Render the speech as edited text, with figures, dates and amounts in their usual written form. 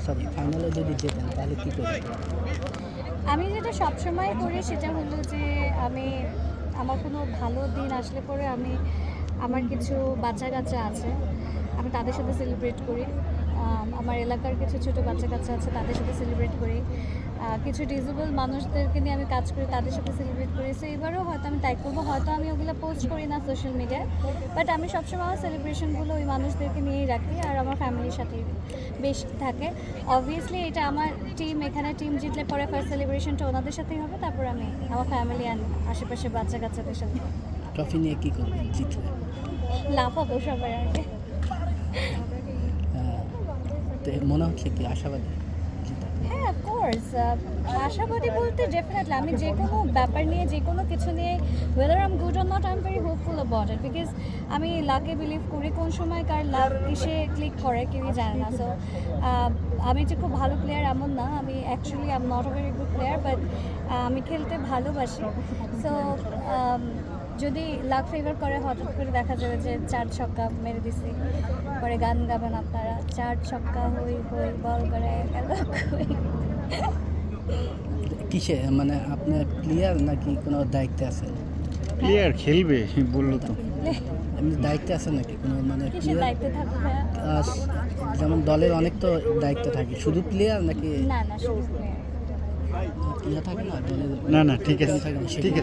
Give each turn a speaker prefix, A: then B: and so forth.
A: Sorry ফাইনালে যদি যেতেন তাহলে কী করতেন?
B: আমি যেটা সবসময় করি সেটা হলো যে আমার কোনো ভালো দিন আসলে পরে আমার কিছু বাচ্চা কাচ্চা আছে, আমি তাদের সাথে সেলিব্রেট করি। আমার এলাকার কিছু ছোটো বাচ্চা কাচ্চা আছে, তাদের সাথে সেলিব্রেট করি। কিছু ডিজেবল মানুষদেরকে নিয়ে আমি কাজ করি, তাদের সাথে সেলিব্রেট করি। সো এবারও হয়তো আমি তাই করবো, হয়তো আমি ওগুলো পোস্ট করি না সোশ্যাল মিডিয়ায়, বাট আমি সবসময় আমার সেলিব্রেশনগুলো ওই মানুষদেরকে নিয়েই রাখি আর আমার ফ্যামিলির সাথেই বেশ থাকে। অবভিয়াসলি এটা আমার টিম, এখানে টিম জিতলে পরে ফার্স্ট সেলিব্রেশনটা ওনাদের সাথেই হবে, তারপর আমি আমার ফ্যামিলি অ্যান্ড আশেপাশে বাচ্চা কাচ্চাদের সাথে
A: ট্রফি নিয়ে কী করবেন জিতলে?
B: লাফাবো সবার আগে।
A: তো মনে হচ্ছে কি আশাবাদী জিতার?
B: হ্যাঁ, অফকোর্স আশাবাদী বলতে ডেফিনেটলি আমি যে কোনো ব্যাপার নিয়ে, যে কোনো কিছু নিয়ে, whether I'm good or not, I am very hopeful about it, because আমি লাকে বিলিভ করি। কোন সময় কার লাক কিসে ক্লিক করে কেউই জানে না। সো আমি যে খুব ভালো প্লেয়ার এমন না, আমি actually I am not a very good player, but আমি খেলতে ভালোবাসি। সো যদি লাক ফেভার করে হঠাৎ করে দেখা যাবে যে 4 ছক্কা মেরে দিছি, পরে গান গাবেন আপনারা, 4 ছক্কা হই হই বল করে গেল কই।
A: কিসে মানে আপনার প্লেয়ার নাকি কোনো দায়িত্বে আছেন?
C: প্লেয়ার খেলবে বললো তো।
A: এমনি দায়িত্বে আছেন নাকি কোনো মানে
B: কিসের
A: প্লেয়ার?
B: দায়িত্বে থাকবে ভাইয়া?
A: যেমন দলের অনেক তো দায়িত্ব থাকে, শুধু প্লেয়ার নাকি
B: না না, শুধু player।
A: ইয়ে থাকে না দলের?
C: না না ঠিক আছে
A: থাকে না,
C: ঠিক আছে।